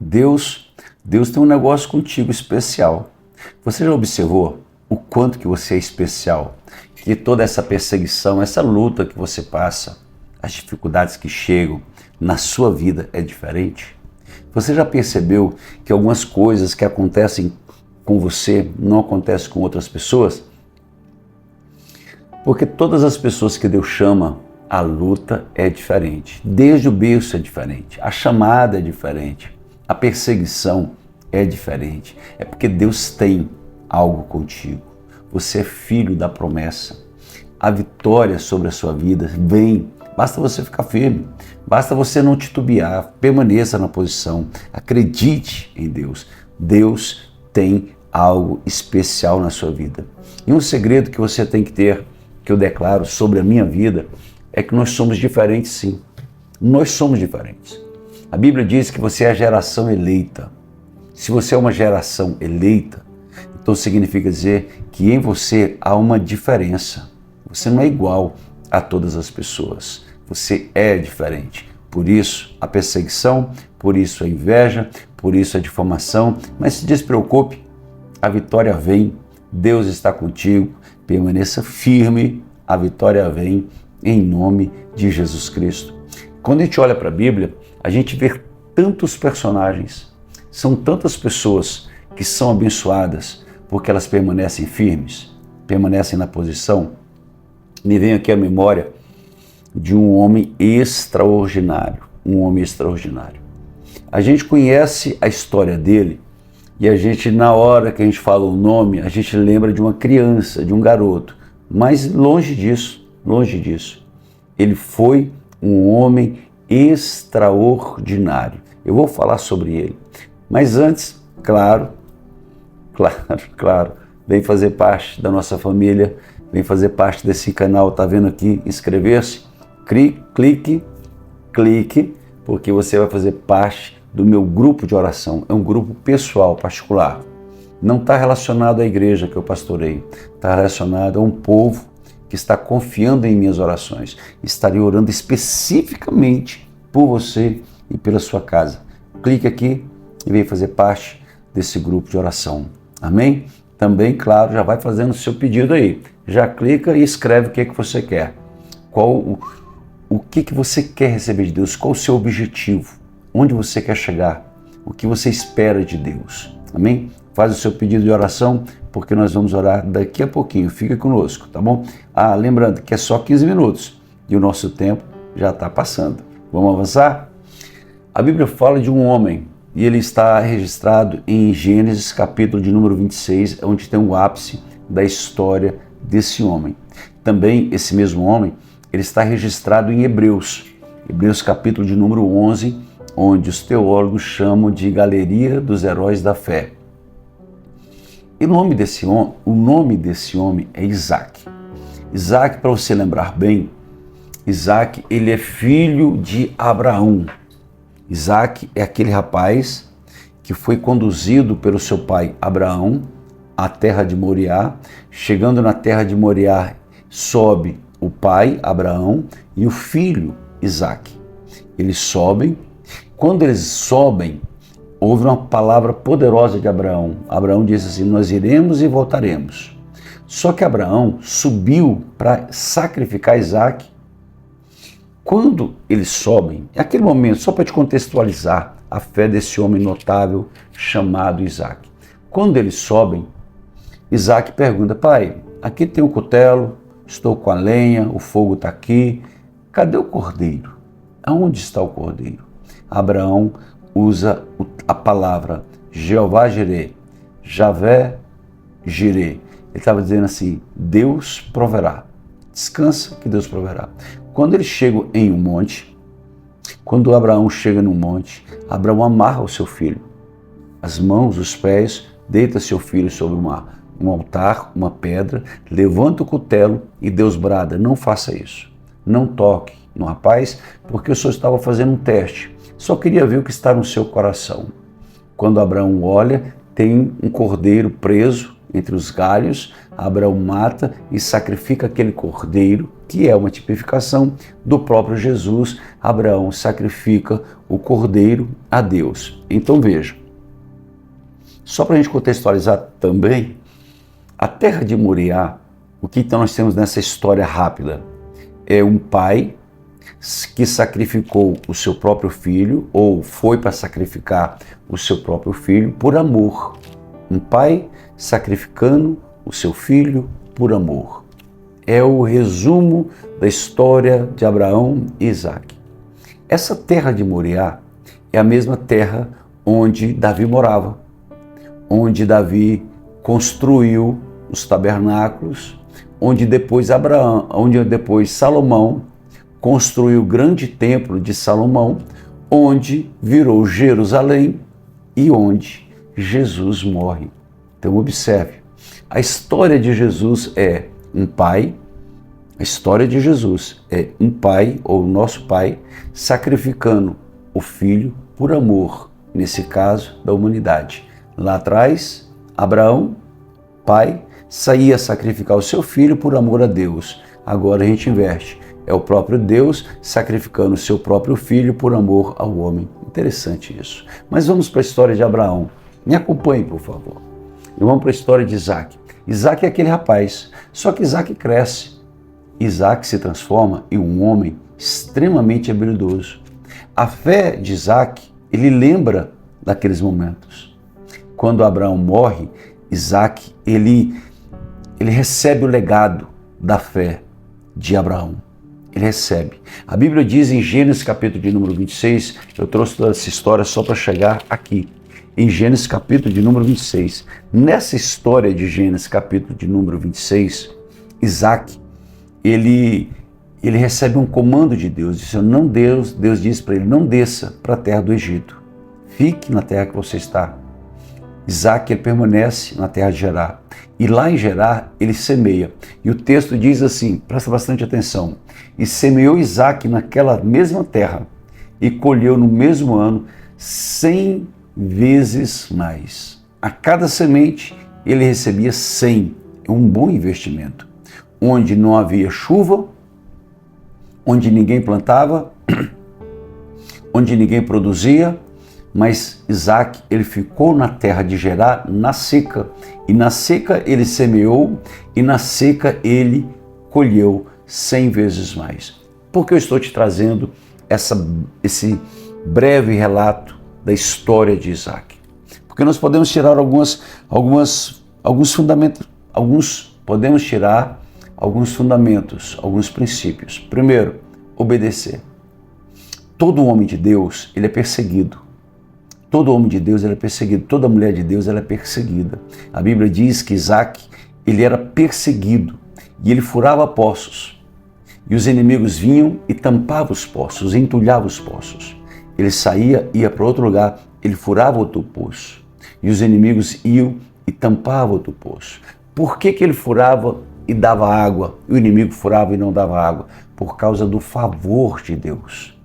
Deus tem um negócio contigo especial. Você já observou o quanto que você é especial? Que toda essa perseguição, essa luta que você passa, as dificuldades que chegam na sua vida é diferente? Você já percebeu que algumas coisas que acontecem com você não acontecem com outras pessoas? Porque todas as pessoas que Deus chama, a luta é diferente. Desde o berço é diferente. A chamada é diferente. A perseguição é diferente. É porque Deus tem algo contigo. Você é filho da promessa. A vitória sobre a sua vida vem. Basta você ficar firme. Basta você não titubear. Permaneça na posição. Acredite em Deus. Deus tem algo especial na sua vida. E um segredo que você tem que ter, que eu declaro sobre a minha vida, é que nós somos diferentes, sim. Nós somos diferentes. A Bíblia diz que você é a geração eleita. Se você é uma geração eleita, então significa dizer que em você há uma diferença. Você não é igual a todas as pessoas. Você é diferente. Por isso a perseguição, por isso a inveja, por isso a difamação. Mas se despreocupe, a vitória vem. Deus está contigo. Permaneça firme. A vitória vem em nome de Jesus Cristo. Quando a gente olha para a Bíblia, a gente vê tantos personagens. São tantas pessoas que são abençoadas porque elas permanecem firmes, permanecem na posição. Me vem aqui a memória de um homem extraordinário, A gente conhece a história dele e a gente, na hora que a gente fala o nome, a gente lembra de uma criança, de um garoto. Mas longe disso, ele foi um homem extraordinário. Eu vou falar sobre ele. Mas antes, claro, vem fazer parte da nossa família, vem fazer parte desse canal, tá vendo aqui, inscrever-se? Clique, porque você vai fazer parte do meu grupo de oração. É um grupo pessoal, particular. Não está relacionado à igreja que eu pastorei, está relacionado a um povo que está confiando em minhas orações. Estarei orando especificamente por você e pela sua casa. Clique aqui e vem fazer parte desse grupo de oração. Amém? Também, claro, já vai fazendo o seu pedido aí. Já clica e escreve o que você quer. O que você quer receber de Deus? Qual o seu objetivo? Onde você quer chegar? O que você espera de Deus? Amém? Faz o seu pedido de oração, porque nós vamos orar daqui a pouquinho. Fica conosco, tá bom? Lembrando que é só 15 minutos e o nosso tempo já está passando. Vamos avançar? A Bíblia fala de um homem e ele está registrado em Gênesis, capítulo de número 26, onde tem o ápice da história desse homem. Também esse mesmo homem, ele está registrado em Hebreus, capítulo de número 11, onde os teólogos chamam de Galeria dos Heróis da Fé. E o nome desse homem é Isaac. Isaac, para você lembrar bem, Isaac, ele é filho de Abraão. Isaac é aquele rapaz que foi conduzido pelo seu pai Abraão à terra de Moriá. Chegando na terra de Moriá, sobe o pai Abraão e o filho Isaac. Eles sobem. Quando eles sobem, houve uma palavra poderosa de Abraão. Abraão disse assim: nós iremos e voltaremos. Só que Abraão subiu para sacrificar Isaac. Quando eles sobem, é aquele momento, só para te contextualizar a fé desse homem notável chamado Isaac. Quando eles sobem, Isaac pergunta: pai, aqui tem um cutelo, estou com a lenha, o fogo está aqui, cadê o cordeiro? Aonde está o cordeiro? Abraão usa a palavra Jeová Jireh, Javé Jireh. Ele estava dizendo assim: Deus proverá. Descansa que Deus proverá. Quando eles chegam em um monte, quando Abraão chega no monte, Abraão amarra o seu filho. As mãos, os pés, deita seu filho sobre um altar, uma pedra, levanta o cutelo e Deus brada: não faça isso. Não toque no rapaz, porque eu só estava fazendo um teste. Só queria ver o que está no seu coração. Quando Abraão olha, tem um cordeiro preso entre os galhos, Abraão mata e sacrifica aquele cordeiro, que é uma tipificação do próprio Jesus. Abraão sacrifica o cordeiro a Deus. Então veja, só para a gente contextualizar também, a terra de Moriá, o que então nós temos nessa história rápida? É um pai que sacrificou o seu próprio filho, ou foi para sacrificar o seu próprio filho por amor. Um pai sacrificando o seu filho por amor. É o resumo da história de Abraão e Isaac. Essa terra de Moriá é a mesma terra onde Davi morava, onde Davi construiu os tabernáculos, onde depois Salomão construiu o grande templo de Salomão, onde virou Jerusalém e onde Jesus morre. Então observe, a história de Jesus é um pai, a história de Jesus é um pai, ou nosso pai, sacrificando o filho por amor, nesse caso da humanidade. Lá atrás, Abraão, pai, saía sacrificar o seu filho por amor a Deus. Agora a gente inverte. É o próprio Deus sacrificando o seu próprio filho por amor ao homem. Interessante isso. Mas vamos para a história de Abraão. Me acompanhe, por favor. E vamos para a história de Isaac. Isaac é aquele rapaz, só que Isaac cresce. Isaac se transforma em um homem extremamente habilidoso. A fé de Isaac, ele lembra daqueles momentos. Quando Abraão morre, Isaac, ele recebe o legado da fé de Abraão. Ele recebe. A Bíblia diz em Gênesis capítulo de número 26, eu trouxe toda essa história só para chegar aqui. Em Gênesis capítulo de número 26. Nessa história de Gênesis capítulo de número 26, Isaac, ele recebe um comando de Deus. Deus diz para ele, não desça para a terra do Egito. Fique na terra que você está. Isaac, ele permanece na terra de Gerar. E lá em Gerar, ele semeia. E o texto diz assim, presta bastante atenção. E semeou Isaac naquela mesma terra e colheu no mesmo ano 100 vezes mais. A cada semente, ele recebia 100. É um bom investimento. Onde não havia chuva, onde ninguém plantava, onde ninguém produzia, mas Isaac, ele ficou na terra de Gerar, na seca, e na seca ele semeou, e na seca ele colheu 100 vezes mais. Por que eu estou te trazendo esse breve relato da história de Isaac? Porque nós podemos tirar alguns fundamentos, alguns princípios. Primeiro, obedecer. Todo homem de Deus, ele é perseguido. Todo homem de Deus ele é perseguido, toda mulher de Deus ela é perseguida. A Bíblia diz que Isaac, ele era perseguido e ele furava poços. E os inimigos vinham e tampavam os poços, entulhavam os poços. Ele saía, ia para outro lugar, ele furava outro poço. E os inimigos iam e tampavam outro poço. Por que ele furava e dava água? E o inimigo furava e não dava água? Por causa do favor de Deus.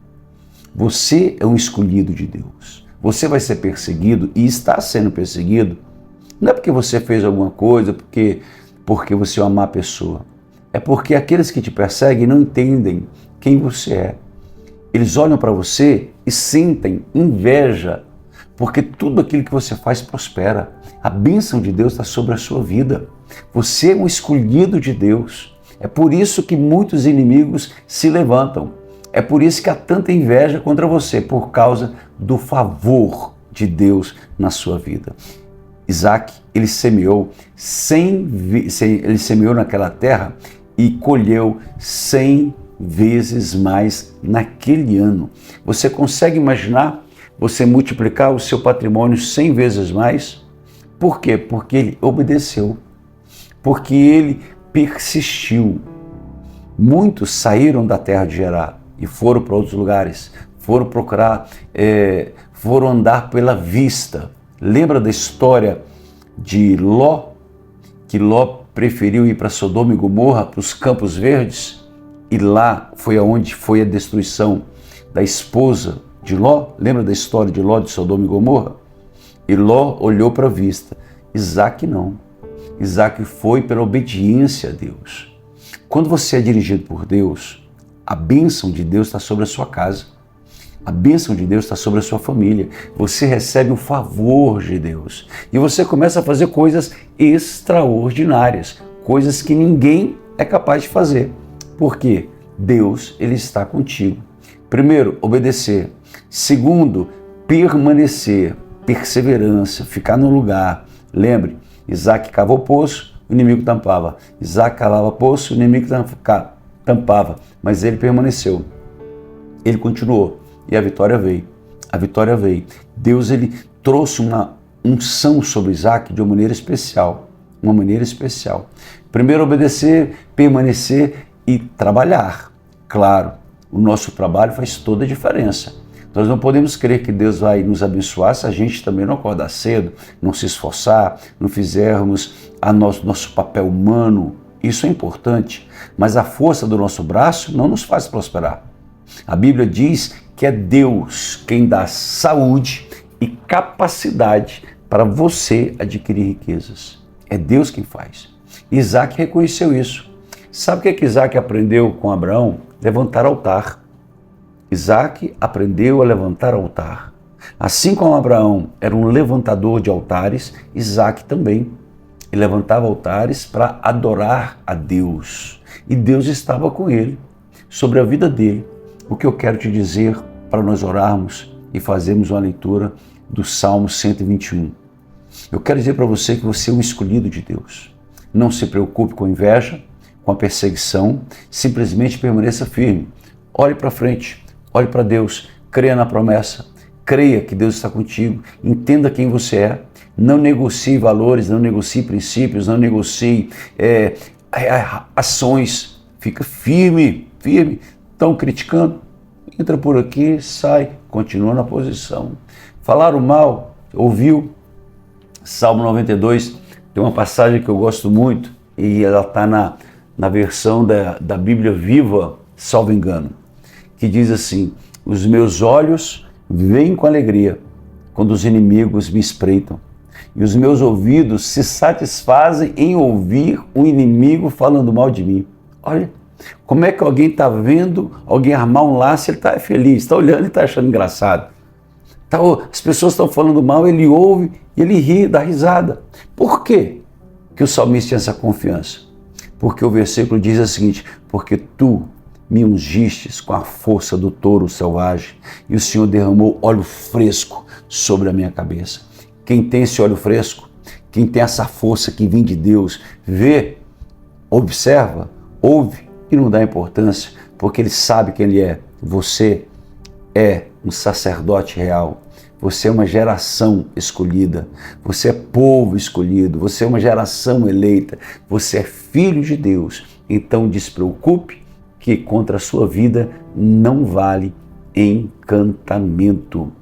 Você é um escolhido de Deus. Você vai ser perseguido e está sendo perseguido, não é porque você fez alguma coisa, porque você é uma má pessoa. É porque aqueles que te perseguem não entendem quem você é. Eles olham para você e sentem inveja, porque tudo aquilo que você faz prospera. A bênção de Deus está sobre a sua vida. Você é um escolhido de Deus. É por isso que muitos inimigos se levantam. É por isso que há tanta inveja contra você, por causa do favor de Deus na sua vida. Isaac, ele semeou naquela terra e colheu 100 vezes mais naquele ano. Você consegue imaginar você multiplicar o seu patrimônio 100 vezes mais? Por quê? Porque ele obedeceu, porque ele persistiu. Muitos saíram da terra de Gerar e foram para outros lugares, foram procurar, foram andar pela vista. Lembra da história de Ló? Que Ló preferiu ir para Sodoma e Gomorra, para os Campos Verdes, e lá foi aonde foi a destruição da esposa de Ló. Lembra da história de Ló de Sodoma e Gomorra? E Ló olhou para a vista. Isaac não. Isaac foi pela obediência a Deus. Quando você é dirigido por Deus, a bênção de Deus está sobre a sua casa. A bênção de Deus está sobre a sua família. Você recebe o favor de Deus. E você começa a fazer coisas extraordinárias, coisas que ninguém é capaz de fazer. Por quê? Deus, ele está contigo. Primeiro, obedecer. Segundo, permanecer, perseverança, ficar no lugar. Lembre, Isaac cavou poço, o inimigo tampava. Isaac cavava poço, o inimigo tampava. Mas ele permaneceu. Ele continuou. E a vitória veio. A vitória veio. Deus, ele trouxe uma unção sobre Isaac de uma maneira especial. Uma maneira especial. Primeiro, obedecer, permanecer e trabalhar. Claro, o nosso trabalho faz toda a diferença. Nós não podemos crer que Deus vai nos abençoar se a gente também não acordar cedo, não se esforçar, não fizermos nosso papel humano. Isso é importante, mas a força do nosso braço não nos faz prosperar. A Bíblia diz que é Deus quem dá saúde e capacidade para você adquirir riquezas. É Deus quem faz. Isaac reconheceu isso. Sabe o que Isaac aprendeu com Abraão? Levantar altar. Isaac aprendeu a levantar altar. Assim como Abraão era um levantador de altares, Isaac também. Ele levantava altares para adorar a Deus. E Deus estava com ele, sobre a vida dele. O que eu quero te dizer para nós orarmos e fazermos uma leitura do Salmo 121. Eu quero dizer para você que você é um escolhido de Deus. Não se preocupe com inveja, com a perseguição, simplesmente permaneça firme. Olhe para frente, olhe para Deus, creia na promessa, creia que Deus está contigo, entenda quem você é, não negocie valores, não negocie princípios, não negocie ações, fica firme, firme. Estão criticando? Entra por aqui, sai, continua na posição. Falaram mal, ouviu? Salmo 92, tem uma passagem que eu gosto muito e ela está na versão da Bíblia Viva, salvo engano, que diz assim: os meus olhos veem com alegria quando os inimigos me espreitam e os meus ouvidos se satisfazem em ouvir um inimigo falando mal de mim. Olha, como é que alguém está vendo alguém armar um laço e ele está feliz, está olhando e está achando engraçado. As pessoas estão falando mal, ele ouve e ele ri, dá risada. Por quê que o salmista tinha essa confiança? Porque o versículo diz o seguinte: porque tu me ungistes com a força do touro selvagem e o Senhor derramou óleo fresco sobre a minha cabeça. Quem tem esse óleo fresco, quem tem essa força que vem de Deus, vê, observa, ouve e não dá importância, porque ele sabe quem ele é. Você é um sacerdote real. Você é uma geração escolhida, você é povo escolhido, você é uma geração eleita, você é filho de Deus. Então despreocupe que contra a sua vida não vale encantamento.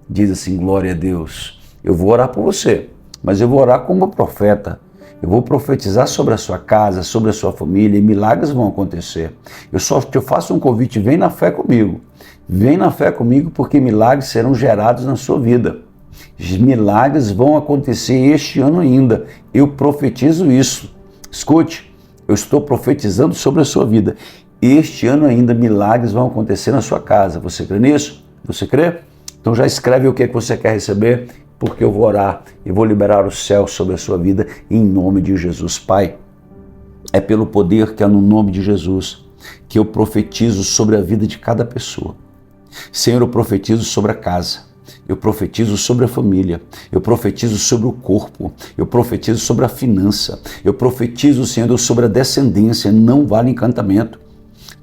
Diz assim: glória a Deus. Eu vou orar por você, mas eu vou orar como profeta. Eu vou profetizar sobre a sua casa, sobre a sua família, e milagres vão acontecer. Eu só te faço um convite: vem na fé comigo. Vem na fé comigo, porque milagres serão gerados na sua vida. Milagres vão acontecer este ano ainda. Eu profetizo isso. Escute, eu estou profetizando sobre a sua vida. Este ano ainda milagres vão acontecer na sua casa. Você crê nisso? Você crê? Então já escreve o que você quer receber, porque eu vou orar e vou liberar o céu sobre a sua vida em nome de Jesus. Pai, é pelo poder que é no nome de Jesus que eu profetizo sobre a vida de cada pessoa. Senhor, eu profetizo sobre a casa, eu profetizo sobre a família, eu profetizo sobre o corpo, eu profetizo sobre a finança, eu profetizo, Senhor, sobre a descendência. Não vale encantamento.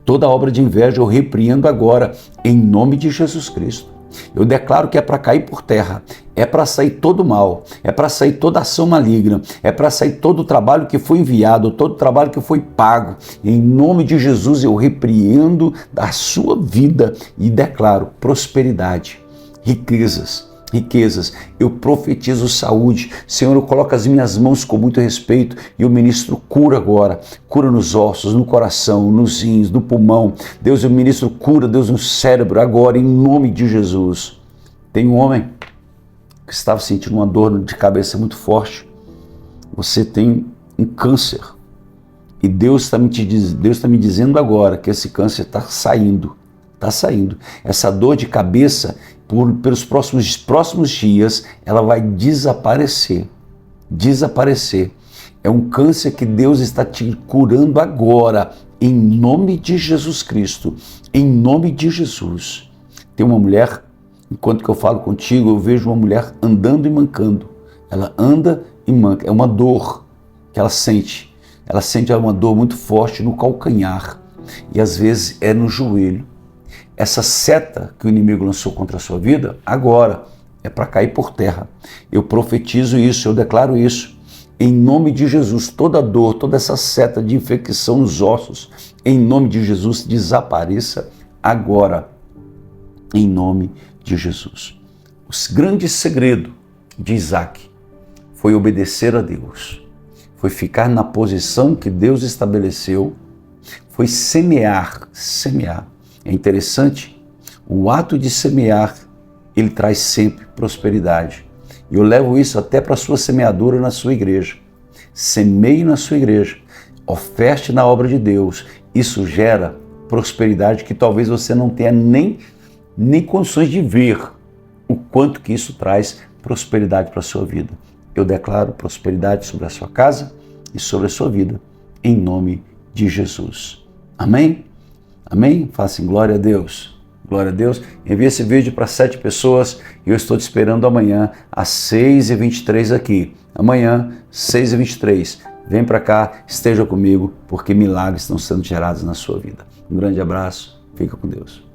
Toda obra de inveja eu repreendo agora, em nome de Jesus Cristo. Eu declaro que é para cair por terra, é para sair todo mal, é para sair toda ação maligna, é para sair todo o trabalho que foi enviado, todo o trabalho que foi pago. Em nome de Jesus eu repreendo da sua vida e declaro prosperidade, riquezas. Eu profetizo saúde. Senhor, eu coloco as minhas mãos com muito respeito e eu ministro cura agora. Cura nos ossos, no coração, nos rins, no pulmão. Deus, eu ministro cura, Deus, no cérebro agora, em nome de Jesus. Tem um homem que estava sentindo uma dor de cabeça muito forte. Você tem um câncer. E Deus está me dizendo agora que esse câncer está saindo. Está saindo. Essa dor de cabeça, pelos próximos dias, ela vai desaparecer. Desaparecer. É um câncer que Deus está te curando agora, em nome de Jesus Cristo. Em nome de Jesus. Tem uma mulher, enquanto que eu falo contigo, eu vejo uma mulher andando e mancando. Ela anda e manca. É uma dor que ela sente. Ela sente uma dor muito forte no calcanhar. E às vezes é no joelho. Essa seta que o inimigo lançou contra a sua vida, agora é para cair por terra. Eu profetizo isso, eu declaro isso. Em nome de Jesus, toda dor, toda essa seta de infecção nos ossos, em nome de Jesus, desapareça agora. Em nome de Jesus. O grande segredo de Isaac foi obedecer a Deus. Foi ficar na posição que Deus estabeleceu. Foi semear. É interessante, o ato de semear, ele traz sempre prosperidade. E eu levo isso até para a sua semeadura na sua igreja. Semeie na sua igreja, oferte na obra de Deus. Isso gera prosperidade que talvez você não tenha nem condições de ver o quanto que isso traz prosperidade para a sua vida. Eu declaro prosperidade sobre a sua casa e sobre a sua vida, em nome de Jesus. Amém? Amém? Fala assim, glória a Deus. Glória a Deus. Envie esse vídeo para 7 pessoas e eu estou te esperando amanhã às 6h23 aqui. Amanhã, 6h23. Vem para cá, esteja comigo, porque milagres estão sendo gerados na sua vida. Um grande abraço. Fica com Deus.